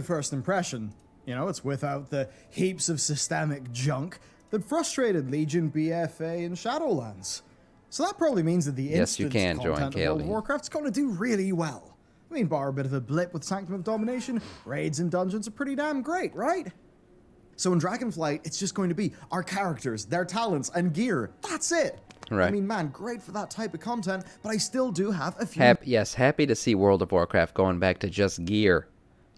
first impression. You know, it's without the heaps of systemic junk that frustrated Legion, BFA, and Shadowlands. So that probably means that the instance content of World of Warcraft's going to do really well. I mean, bar a bit of a blip with Sanctum of Domination, raids and dungeons are pretty damn great, right? So in Dragonflight, it's just going to be our characters, their talents, and gear. That's it. Right. I mean, man, great for that type of content, but I still do have a few... Yes, happy to see World of Warcraft going back to just gear.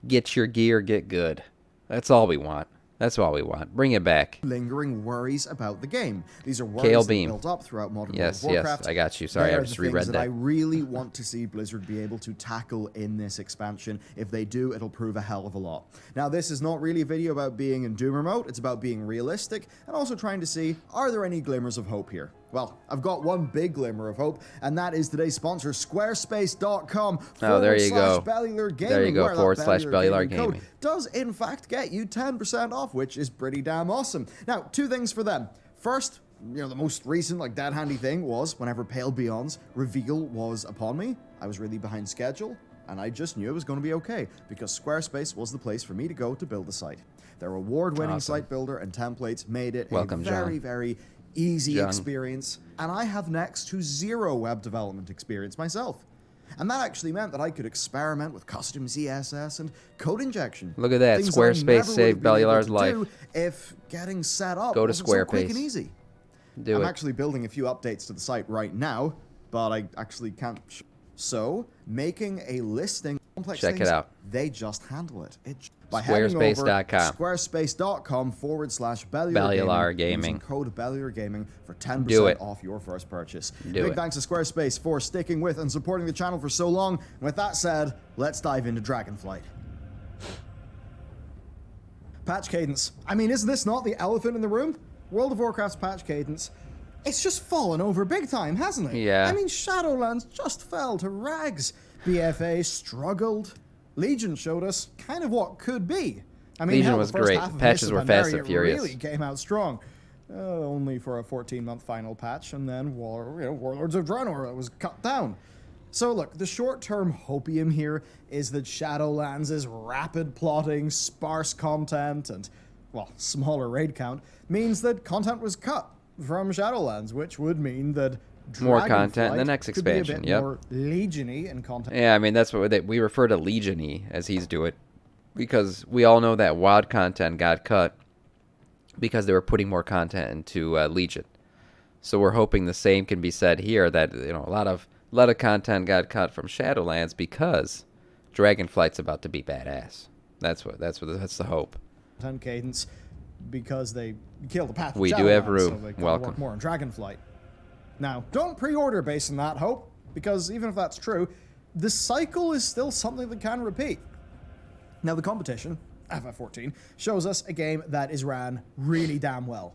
Get your gear, get good. That's all we want. That's all we want. Bring it back. Lingering worries about the game. These are worries that build up throughout modern World of Warcraft. Yes, I got you. Sorry, I just reread that. I really want to see Blizzard be able to tackle in this expansion. If they do, it'll prove a hell of a lot. Now, this is not really a video about being in Doomer mode. It's about being realistic and also trying to see, are there any glimmers of hope here? Well, I've got one big glimmer of hope, and that is today's sponsor, Squarespace.com. Oh, there you go. Bellular Gaming, there you go, /Bellular Gaming. Does, in fact, get you 10% off, which is pretty damn awesome. Now, two things for them. First, you know, the most recent, like, dead handy thing was whenever Pale Beyond's reveal was upon me, I was really behind schedule, and I just knew it was going to be okay, because Squarespace was the place for me to go to build the site. Their award-winning site builder and templates made it a very easy experience, and I have next to zero web development experience myself. And that actually meant that I could experiment with custom CSS and code injection. Look at that. Squarespace saved Bellular's life. If getting set up Go to wasn't so quick and easy. I'm actually building a few updates to the site right now, but I actually can't. So, making a listing complex Check things, it out. They just handle it. By Squarespace.com. Squarespace.com/Bellular Gaming. Code Bellular Gaming for 10% off your first purchase. Big thanks to Squarespace for sticking with and supporting the channel for so long. With that said, let's dive into Dragonflight. Patch Cadence. I mean, isn't this not the elephant in the room? World of Warcraft's patch Cadence. It's just fallen over big time, hasn't it? Yeah. I mean, Shadowlands just fell to rags. BFA struggled. Legion showed us kind of what could be. I mean, Legion was great. Patches were fast and furious. It really came out strong. Only for a 14-month final patch, and then Warlords of Draenor that was cut down. So look, the short-term hopium here is that Shadowlands' rapid plotting, sparse content, and, well, smaller raid count, means that content was cut from Shadowlands, which would mean that more content in the next expansion. Could be a bit more Legion-y in content. Yeah, I mean, that's what we refer to Legion-y as he's do it, because we all know that WoD content got cut because they were putting more content into Legion. So we're hoping the same can be said here, that a lot of content got cut from Shadowlands because Dragonflight's about to be badass. That's the hope. Cadence, because they killed the path. We do have room. So they Welcome. Work more on Dragonflight. Now, don't pre-order based on that hope, because even if that's true, the cycle is still something that can repeat. Now, the competition, FF14, shows us a game that is ran really damn well.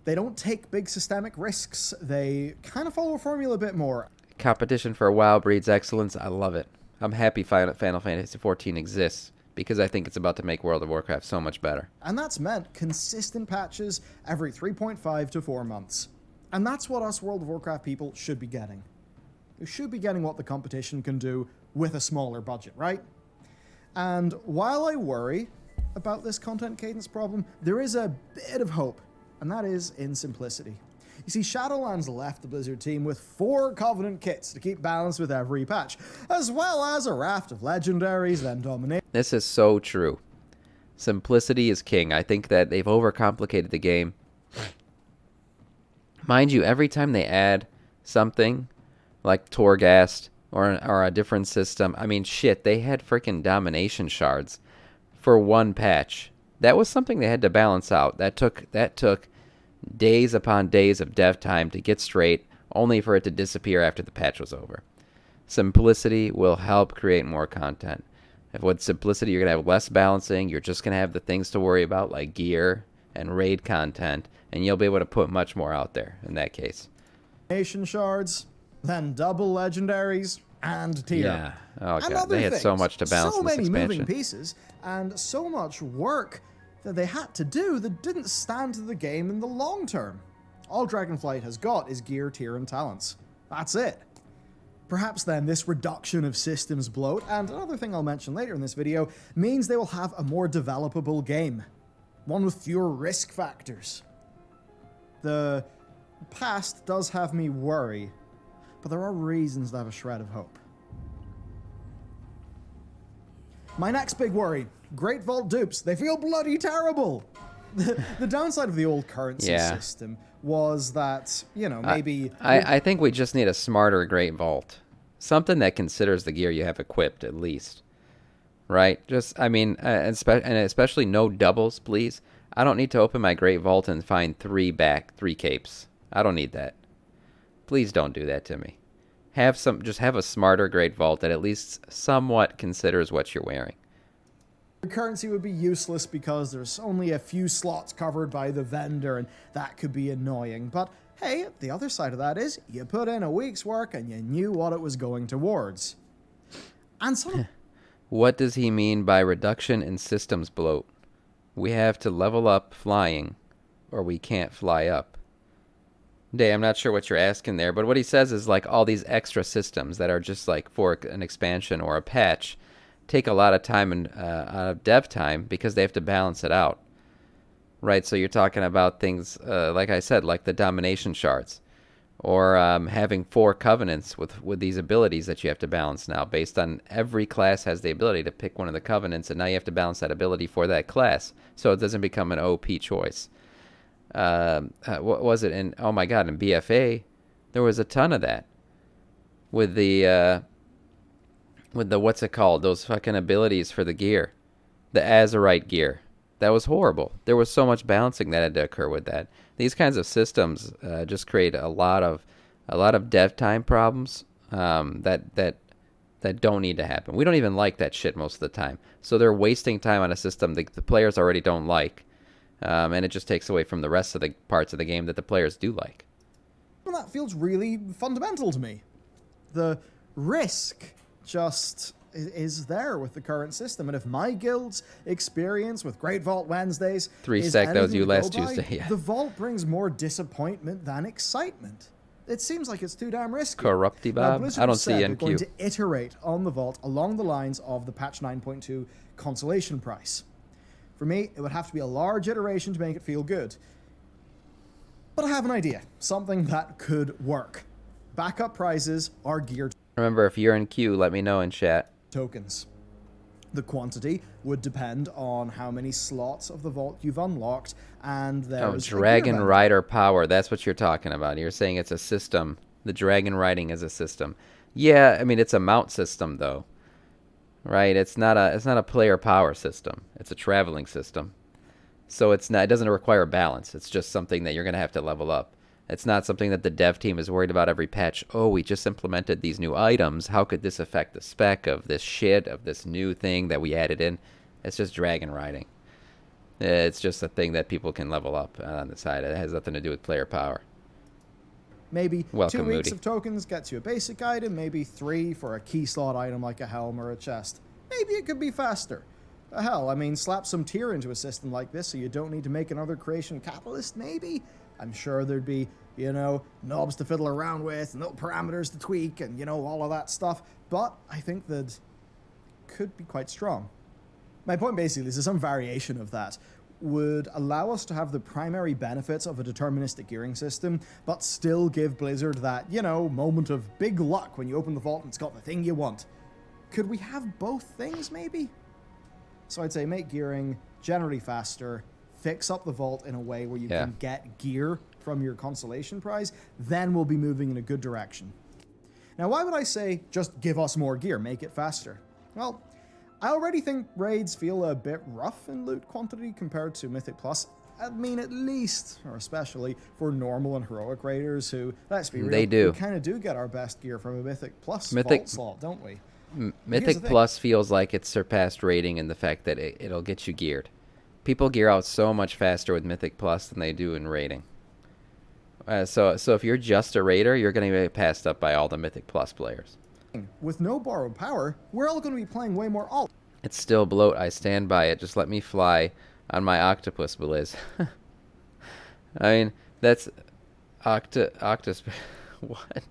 They don't take big systemic risks. They kind of follow a formula a bit more. Competition for a WoW breeds excellence. I love it. I'm happy Final Fantasy XIV exists, because I think it's about to make World of Warcraft so much better. And that's meant consistent patches every 3.5 to 4 months. And that's what us World of Warcraft people should be getting. We should be getting what the competition can do with a smaller budget, right? And while I worry about this content cadence problem, there is a bit of hope, and that is in simplicity. You see, Shadowlands left the Blizzard team with 4 Covenant kits to keep balance with every patch, as well as a raft of legendaries, then dominate. This is so true. Simplicity is king. I think that they've overcomplicated the game. Mind you, every time they add something like Torghast or a different system, I mean, shit, they had freaking domination shards for one patch. That was something they had to balance out. That took days upon days of dev time to get straight, only for it to disappear after the patch was over. Simplicity will help create more content. If with simplicity you're going to have less balancing, you're just going to have the things to worry about like gear and raid content, and you'll be able to put much more out there in that case. Nation shards, then double legendaries, and tier. Yeah. Oh god, they had so much to balance in this expansion. So many moving pieces, and so much work that they had to do that didn't stand to the game in the long term. All Dragonflight has got is gear, tier, and talents. That's it. Perhaps then this reduction of systems bloat, and another thing I'll mention later in this video, means they will have a more developable game. One with fewer risk factors. The past does have me worry, but there are reasons to have a shred of hope. My next big worry, Great Vault dupes. They feel bloody terrible. The downside of the old currency system was that, you know, maybe... I think we just need a smarter Great Vault. Something that considers the gear you have equipped, at least. Right? Just, I mean, and especially no doubles, please. I don't need to open my Great Vault and find 3 capes. I don't need that. Please don't do that to me. Just have a smarter Great Vault that at least somewhat considers what you're wearing. Currency would be useless because there's only a few slots covered by the vendor, and that could be annoying. But hey, the other side of that is you put in a week's work and you knew what it was going towards. And some... What does he mean by reduction in systems bloat? We have to level up flying, or we can't fly up. Day, I'm not sure what you're asking there, but what he says is like all these extra systems that are just like for an expansion or a patch take a lot of time and dev time because they have to balance it out. Right, so you're talking about things, like I said, like the domination shards. Or having 4 covenants with these abilities that you have to balance now. Based on every class has the ability to pick one of the covenants, and now you have to balance that ability for that class. So it doesn't become an OP choice. What was it in, oh my god, in BFA, there was a ton of that. With the what's it called? Those fucking abilities for the gear. The Azurite gear. That was horrible. There was so much balancing that had to occur with that. These kinds of systems just create a lot of dev time problems that don't need to happen. We don't even like that shit most of the time. So they're wasting time on a system that the players already don't like, and it just takes away from the rest of the parts of the game that the players do like. Well, that feels really fundamental to me. The risk just is there with the current system, and if my guild's experience with Great Vault Wednesdays 3 stack, that was you last Tuesday, yeah. The Vault brings more disappointment than excitement. It seems like it's too damn risky. Corrupty Bob? I don't see they're NQ. going to iterate on the Vault along the lines of the patch 9.2 consolation price. For me, it would have to be a large iteration to make it feel good. But I have an idea. Something that could work. Backup prizes are geared... Remember, if you're in queue, let me know in chat. Tokens. The quantity would depend on how many slots of the vault you've unlocked, and there's Dragon Rider power. That's what you're talking about. You're saying it's a system. The dragon riding is a system. Yeah, I mean it's a mount system though, right? It's not a player power system. It's a traveling system. So it doesn't require balance. It's just something that you're gonna have to level up. It's not something that the dev team is worried about every patch. Oh, we just implemented these new items. How could this affect the spec of this shit, of this new thing that we added in? It's just dragon riding. It's just a thing that people can level up on the side. It has nothing to do with player power. Maybe Welcome, 2 weeks Moody. of tokens gets you a basic item, maybe 3 for a key slot item like a helm or a chest. Maybe it could be faster. Hell, I mean, slap some tier into a system like this so you don't need to make another creation catalyst, maybe? I'm sure there'd be, you know, knobs to fiddle around with, and little parameters to tweak, and, you know, all of that stuff. But I think that could be quite strong. My point basically is that some variation of that would allow us to have the primary benefits of a deterministic gearing system, but still give Blizzard that, you know, moment of big luck when you open the vault and it's got the thing you want. Could we have both things, maybe? So I'd say make gearing generally faster, fix up the vault in a way where you can get gear from your consolation prize, then we'll be moving in a good direction. Now, why would I say just give us more gear, make it faster? Well, I already think raids feel a bit rough in loot quantity compared to Mythic Plus. I mean, at least, or especially, for normal and heroic raiders who, let's be real, They do. we kind of do get our best gear from a Mythic Plus vault slot, don't we? Mythic Plus feels like it's surpassed raiding in the fact that it'll get you geared. People gear out so much faster with Mythic Plus than they do in raiding. So if you're just a raider, you're going to be passed up by all the Mythic Plus players. With no borrowed power, we're all going to be playing way more alt. It's still bloat. I stand by it. Just let me fly on my octopus, Blizz. I mean, that's octopus. What?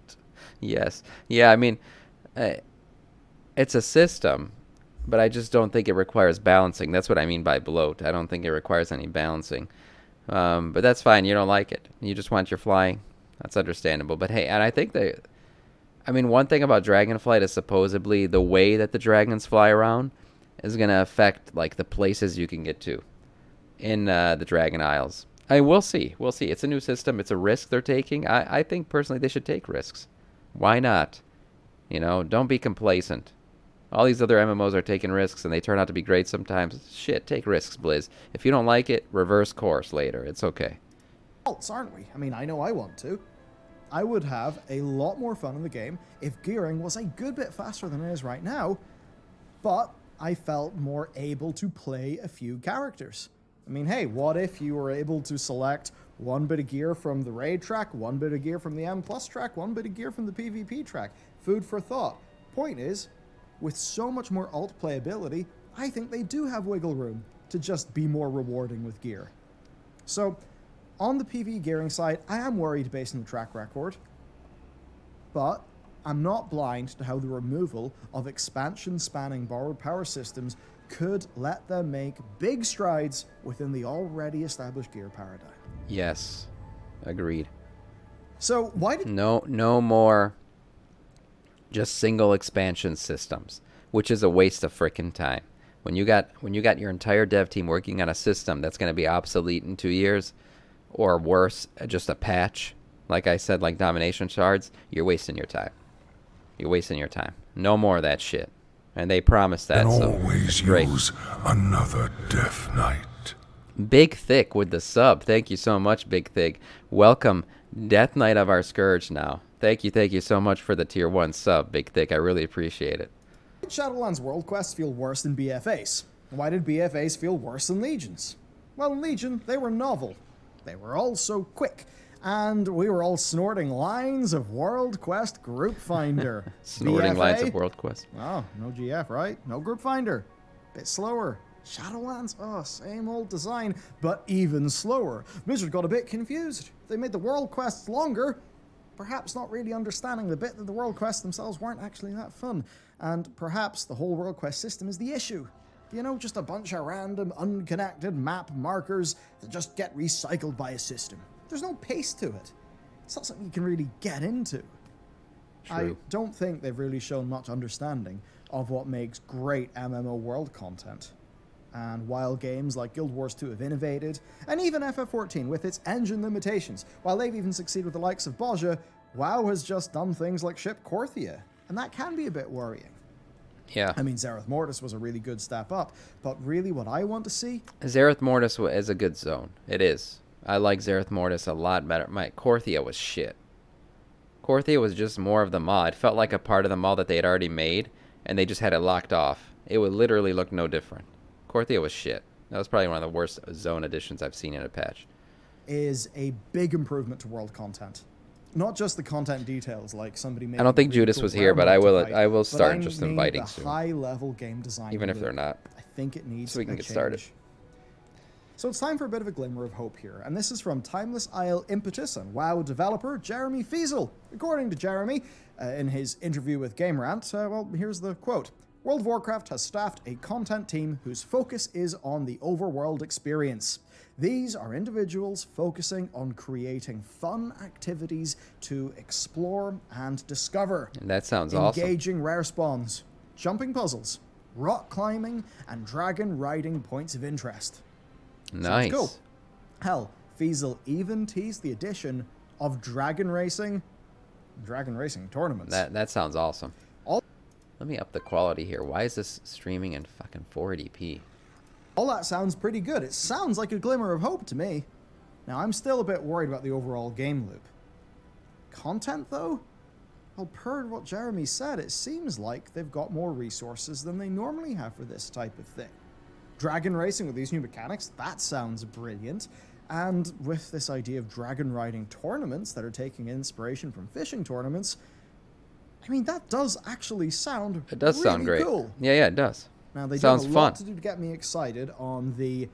Yes. Yeah, I mean, uh, it's a system, but I just don't think it requires balancing. That's what I mean by bloat. I don't think it requires any balancing. But that's fine. You don't like it. You just want your flying. That's understandable. But hey, and I think I mean, one thing about Dragonflight is supposedly the way that the dragons fly around is going to affect, like, the places you can get to in the Dragon Isles. I mean, we'll see. We'll see. It's a new system. It's a risk they're taking. I think, personally, they should take risks. Why not? You know, don't be complacent. All these other MMOs are taking risks, and they turn out to be great sometimes. Shit, take risks, Blizz. If you don't like it, reverse course later. It's okay. Aren't we? I mean, I know I want to. I would have a lot more fun in the game if gearing was a good bit faster than it is right now, but I felt more able to play a few characters. I mean, hey, what if you were able to select one bit of gear from the raid track, one bit of gear from the M+ track, one bit of gear from the PvP track? Food for thought. Point is, with so much more alt playability, I think they do have wiggle room to just be more rewarding with gear. So, on the PvE gearing side, I am worried based on the track record, but I'm not blind to how the removal of expansion-spanning borrowed power systems could let them make big strides within the already established gear paradigm. Yes, agreed. So why did no more just single expansion systems, which is a waste of frickin' time. When you got your entire dev team working on a system that's going to be obsolete in 2 years, or worse, just a patch, like I said, like domination shards, you're wasting your time. You're wasting your time. No more of that shit. And they promised that, And so always great. use another Death Knight. Big Thick with the sub. Thank you so much, Big Thick. Welcome, Death Knight of our Scourge now. Thank you so much for the tier 1 sub, Big Thick. I really appreciate it. Shadowlands World Quests feel worse than BFAs? Why did BFAs feel worse than Legions? Well, in Legion, they were novel. They were also quick. And we were all snorting lines of World Quest Group Finder. Snorting BFA? lines of World Quest. Oh, no GF, right? No Group Finder. Bit slower. Shadowlands, oh, same old design, but even slower. Blizzard got a bit confused. They made the World Quests longer, perhaps not really understanding the bit that the World Quests themselves weren't actually that fun. And perhaps the whole World Quest system is the issue. You know, just a bunch of random, unconnected map markers that just get recycled by a system. There's no pace to it. It's not something you can really get into. True. I don't think they've really shown much understanding of what makes great MMO world content. And while games like Guild Wars 2 have innovated, and even FF14 with its engine limitations, while they've even succeeded with the likes of Bozja, WoW has just done things like ship Korthia, and that can be a bit worrying. Yeah. I mean, Zereth Mortis was a really good step up, but really what I want to see... Zereth Mortis is a good zone. It is. I like Zereth Mortis a lot better. My Korthia was shit. Korthia was just more of the maw. It felt like a part of the maw that they had already made, and they just had it locked off. It would literally look no different. Korthia was shit. That was probably one of the worst zone additions I've seen in a patch. ...is a big improvement to world content. Not just the content details, like somebody made... I don't think Judas was here, but I will start just inviting the soon. high-level game design. Even if they're not. I think it needs so we can a get change. started. So it's time for a bit of a glimmer of hope here, and this is from Timeless Isle Impetus and WoW developer Jeremy Fiesel. According to Jeremy, in his interview with GameRant, well, here's the quote. World of Warcraft has staffed a content team whose focus is on the overworld experience. These are individuals focusing on creating fun activities to explore and discover. And that sounds awesome. Engaging rare spawns, jumping puzzles, rock climbing, and dragon riding points of interest. Nice. Cool. Hell, Fiesel even teased the addition of dragon racing tournaments. That sounds awesome. Let me up the quality here. Why is this streaming in fucking 480p? All that sounds pretty good. It sounds like a glimmer of hope to me. Now, I'm still a bit worried about the overall game loop. Content, though? Well, per what Jeremy said, it seems like they've got more resources than they normally have for this type of thing. Dragon racing with these new mechanics, that sounds brilliant. And with this idea of dragon riding tournaments that are taking inspiration from fishing tournaments, I mean, that does actually sound It does really sound great. cool. Yeah, it does. Now, they Sounds did a fun. lot to do to get me excited on the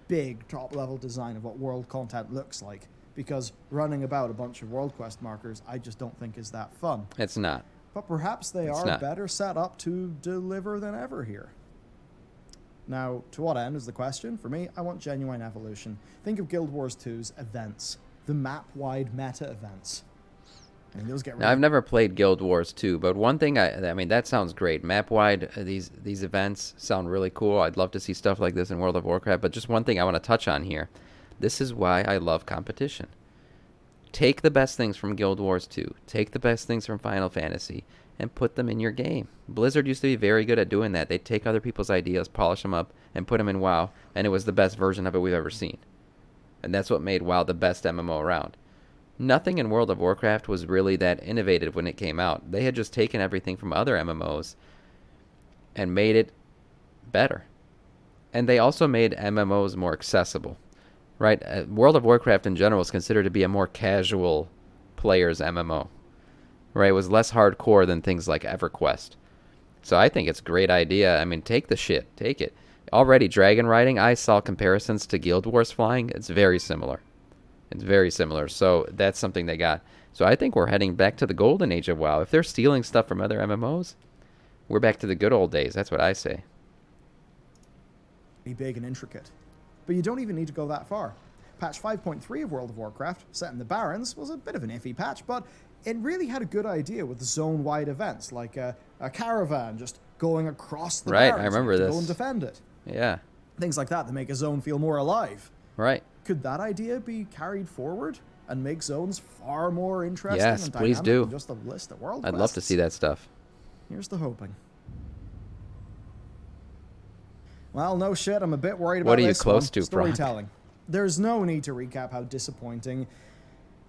big top-level design of what world content looks like, because running about a bunch of World Quest markers, I just don't think is that fun. It's not. but perhaps they It's are not. better set up to deliver than ever here. Now, to what end is the question? For me, I want genuine evolution. Think of Guild Wars 2's events, the map-wide meta events. I mean, those get Now, I've never played Guild Wars 2, but one thing I mean, that sounds great. Map-wide, these events sound really cool. I'd love to see stuff like this in World of Warcraft, but just one thing I want to touch on here. This is why I love competition. Take the best things from Guild Wars 2, take the best things from Final Fantasy, and put them in your game. Blizzard used to be very good at doing that. They'd take other people's ideas, polish them up, and put them in WoW, and it was the best version of it we've ever seen. And that's what made WoW the best MMO around. Nothing in World of Warcraft was really that innovative when it came out. They had just taken everything from other MMOs and made it better. And they also made MMOs more accessible, right? World of Warcraft in general is considered to be a more casual player's MMO, right? It was less hardcore than things like EverQuest. So I think it's a great idea. I mean, take the shit. Take it. Already, dragon riding, I saw comparisons to Guild Wars flying. It's very similar. It's very similar. So that's something they got. So I think we're heading back to the golden age of WoW. If they're stealing stuff from other MMOs, we're back to the good old days. That's what I say. Be big and intricate. But you don't even need to go that far. Patch 5.3 of World of Warcraft, set in the Barrens, was a bit of an iffy patch, but it really had a good idea with zone-wide events, like a caravan just going across the Right, Barrens. I remember to this. go and defend it. Yeah. Things like that make a zone feel more alive. Right. Could that idea be carried forward and make zones far more interesting Yes, and please dynamic do. than just a list of world I'd love to quests? see that stuff. Here's the hoping. Well, no shit, I'm a bit worried about What are you this close one. to, Storytelling. There's no need to recap how disappointing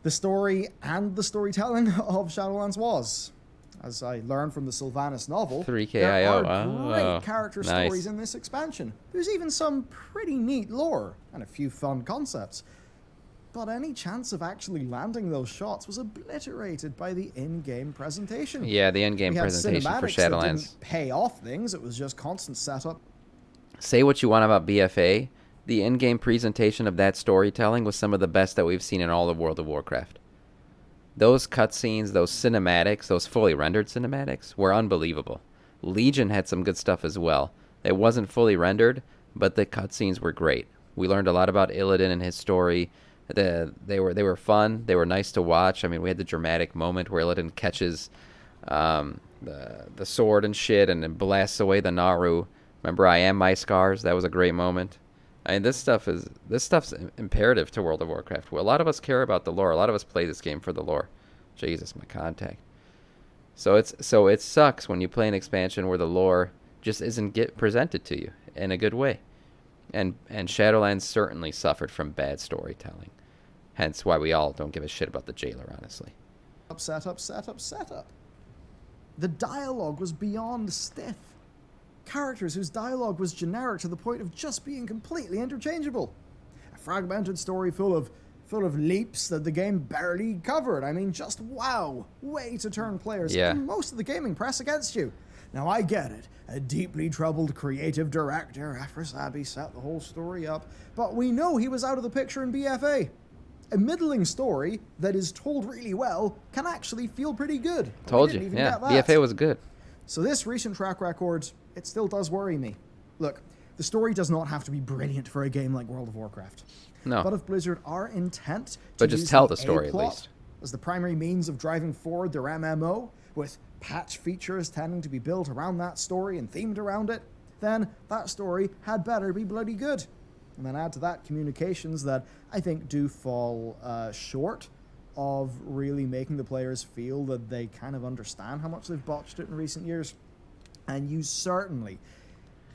the story and the storytelling of Shadowlands was. As I learned from the Sylvanas novel, 3KIO. there are Oh, great character nice. stories in this expansion. There's even some pretty neat lore and a few fun concepts. But any chance of actually landing those shots was obliterated by the in-game presentation. Yeah, the in-game We had presentation for cinematics that Shadowlands. didn't pay off things. It was just constant setup. Say what you want about BFA, the in-game presentation of that storytelling was some of the best that we've seen in all of World of Warcraft. Those cutscenes, those cinematics, those fully rendered cinematics were unbelievable. Legion had some good stuff as well. It wasn't fully rendered, but the cutscenes were great. We learned a lot about Illidan and his story. They were fun. They were nice to watch. I mean, we had the dramatic moment where Illidan catches the sword and shit and then blasts away the Naru. Remember, I am my scars. That was a great moment. I mean, this stuff's imperative to World of Warcraft. A lot of us care about the lore. A lot of us play this game for the lore. Jesus, my contact. So it sucks when you play an expansion where the lore just isn't presented to you in a good way. And Shadowlands certainly suffered from bad storytelling. Hence why we all don't give a shit about the jailer, honestly. Setup. The dialogue was beyond stiff. Characters whose dialogue was generic to the point of just being completely interchangeable. A fragmented story full of leaps that the game barely covered. I mean, just wow. Way to turn players and most of the gaming press against you. Now, I get it. A deeply troubled creative director, Afrasabi, set the whole story up. But we know he was out of the picture in BFA. A middling story that is told really well can actually feel pretty good. Told you, yeah. BFA was good. So this recent track record, it still does worry me. Look, the story does not have to be brilliant for a game like World of Warcraft. No. But if Blizzard are intent to But just use tell the story at A-plot least. as the primary means of driving forward their MMO, with patch features tending to be built around that story and themed around it, then that story had better be bloody good. And then add to that communications that I think do fall short of really making the players feel that they kind of understand how much they've botched it in recent years. And you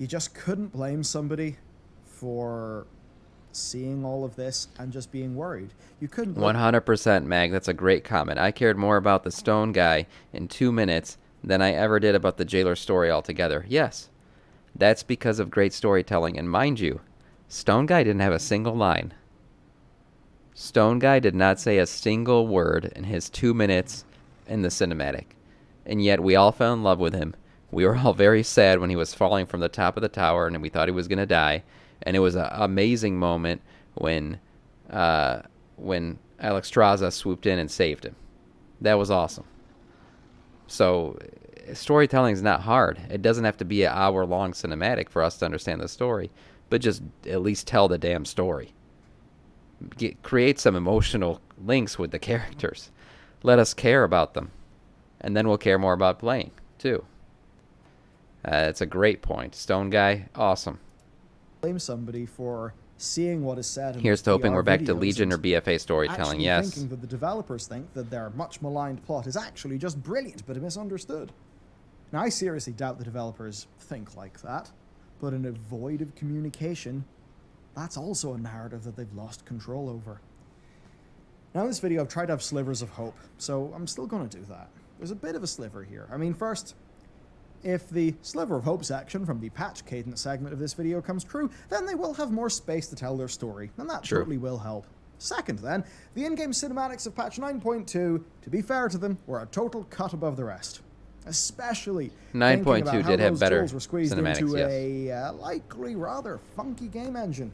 just couldn't blame somebody for seeing all of this and just being worried. You couldn't. 100%, Mag. That's a great comment. I cared more about the Stone guy in 2 minutes than I ever did about the jailer story altogether. Yes, that's because of great storytelling. And mind you, Stone guy didn't have a single line. Stone guy did not say a single word in his 2 minutes in the cinematic. And yet we all fell in love with him. We were all very sad when he was falling from the top of the tower and we thought he was going to die. And it was an amazing moment when Alexstrasza swooped in and saved him. That was awesome. So storytelling is not hard. It doesn't have to be an hour-long cinematic for us to understand the story, but just at least tell the damn story. Create some emotional links with the characters. Let us care about them, and then we'll care more about playing too. It's a great point. Stone Guy, awesome. Blame somebody for seeing what is said. Here's to hoping VR we're back to videos Legion or and BFA storytelling. actually Yes. thinking that the developers think that their much maligned plot is actually just brilliant but misunderstood. Now, I seriously doubt the developers think like that, but in a void of communication, that's also a narrative that they've lost control over. Now, in this video, I've tried to have slivers of hope, so I'm still going to do that. There's a bit of a sliver here. I mean, first, if the sliver of hope section from the patch cadence segment of this video comes true, then they will have more space to tell their story, and that totally will help. Second, then, the in-game cinematics of patch 9.2, to be fair to them, were a total cut above the rest. Especially 9.2 did have better were squeezed cinematics, into yes. a likely rather funky game engine.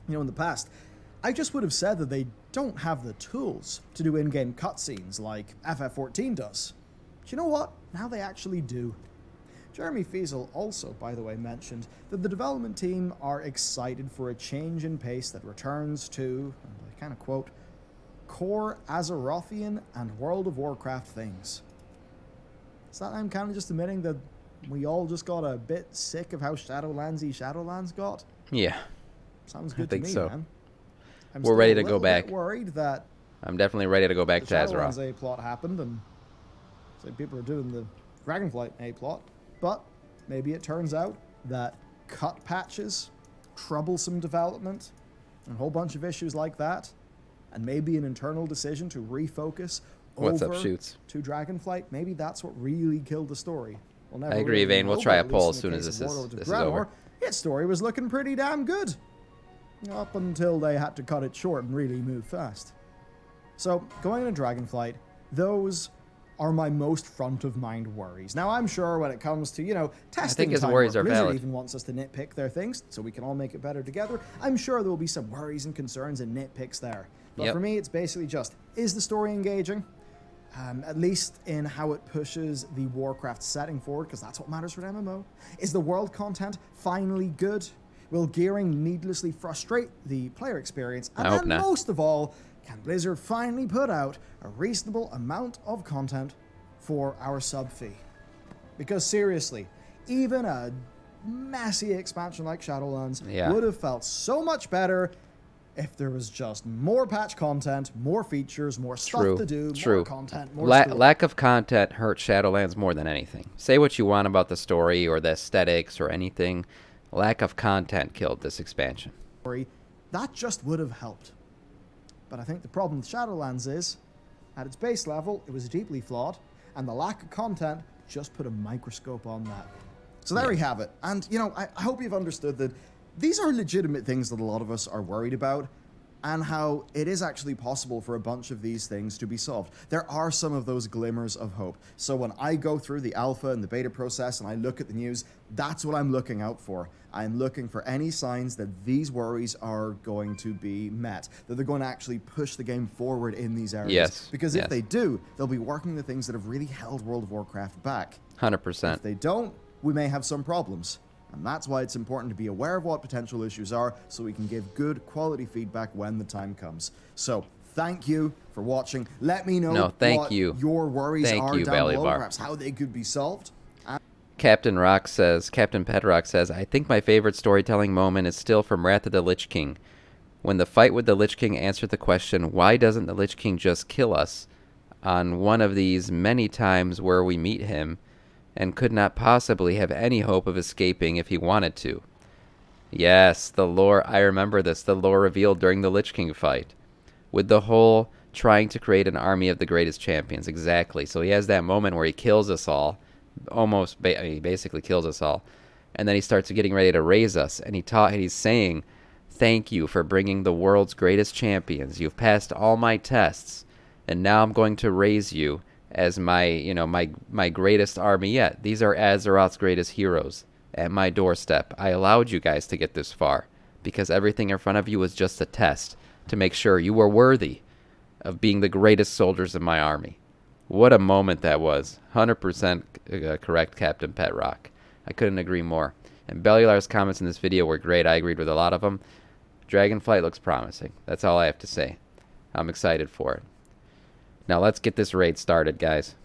You know, in the past, I just would have said that they don't have the tools to do in-game cutscenes like FF14 does. But you know what? Now they actually do. Jeremy Fiesel also, by the way, mentioned that the development team are excited for a change in pace that returns to, and I kind of quote, core Azerothian and World of Warcraft things. Is that I'm kind of just admitting that we all just got a bit sick of how Shadowlands got? Yeah. Sounds good I think to me, so. man. I'm We're still ready a to go little bit back. worried that I'm definitely ready to go back the to Azeroth. Shadowlands A plot happened and say people are doing the Dragonflight A plot, but maybe it turns out that cut patches, troublesome development, and a whole bunch of issues like that, and maybe an internal decision to refocus What's up, over Shoots? to Dragonflight, maybe that's what really killed the story. We'll never I agree, really Vane. We'll know, try but a at poll least as in soon the as case this of is Warlords of this is Draenor, over. its story was looking pretty damn good. Up until they had to cut it short and really move fast. So, going into Dragonflight, those are my most front-of-mind worries. Now, I'm sure when it comes to, you know, testing his time, worries where are Blizzard valid. even wants us to nitpick their things so we can all make it better together, I'm sure there will be some worries and concerns and nitpicks there. But Yep. for me, it's basically just, is the story engaging? At least in how it pushes the Warcraft setting forward, because that's what matters for an MMO. Is the world content finally good? Will gearing needlessly frustrate the player experience? And I hope then not. most of all, can Blizzard finally put out a reasonable amount of content for our sub fee? Because seriously, even a messy expansion like Shadowlands Yeah. would have felt so much better if there was just more patch content, more features, more stuff True. to do, True. more content, more story. Lack of content hurts Shadowlands more than anything. Say what you want about the story or the aesthetics or anything. Lack of content killed this expansion. That just would have helped. But I think the problem with Shadowlands is, at its base level, it was deeply flawed, and the lack of content just put a microscope on that. So there we have it. And, you know, I hope you've understood that these are legitimate things that a lot of us are worried about, and how it is actually possible for a bunch of these things to be solved. There are some of those glimmers of hope. So when I go through the alpha and the beta process and I look at the news, that's what I'm looking out for. I'm looking for any signs that these worries are going to be met, that they're going to actually push the game forward in these areas. Yes, Because if yes. they do, they'll be working the things that have really held World of Warcraft back. 100%. If they don't, we may have some problems. And that's why it's important to be aware of what potential issues are so we can give good quality feedback when the time comes. So, thank you for watching. Let me know what your worries are down below, perhaps how they could be solved. Captain Pedrock says, I think my favorite storytelling moment is still from Wrath of the Lich King. When the fight with the Lich King answered the question, why doesn't the Lich King just kill us? On one of these many times where we meet him, and could not possibly have any hope of escaping if he wanted to. Yes, the lore, I remember this, the lore revealed during the Lich King fight. With the whole trying to create an army of the greatest champions, exactly. So he has that moment where he kills us all, he basically kills us all, and then he starts getting ready to raise us, and he's saying, thank you for bringing the world's greatest champions. You've passed all my tests, and now I'm going to raise you as my greatest army yet. These are Azeroth's greatest heroes at my doorstep. I allowed you guys to get this far because everything in front of you was just a test to make sure you were worthy of being the greatest soldiers in my army. What a moment that was. 100% correct, Captain Pet Rock. I couldn't agree more. And Bellular's comments in this video were great. I agreed with a lot of them. Dragonflight looks promising. That's all I have to say. I'm excited for it. Now let's get this raid started, guys.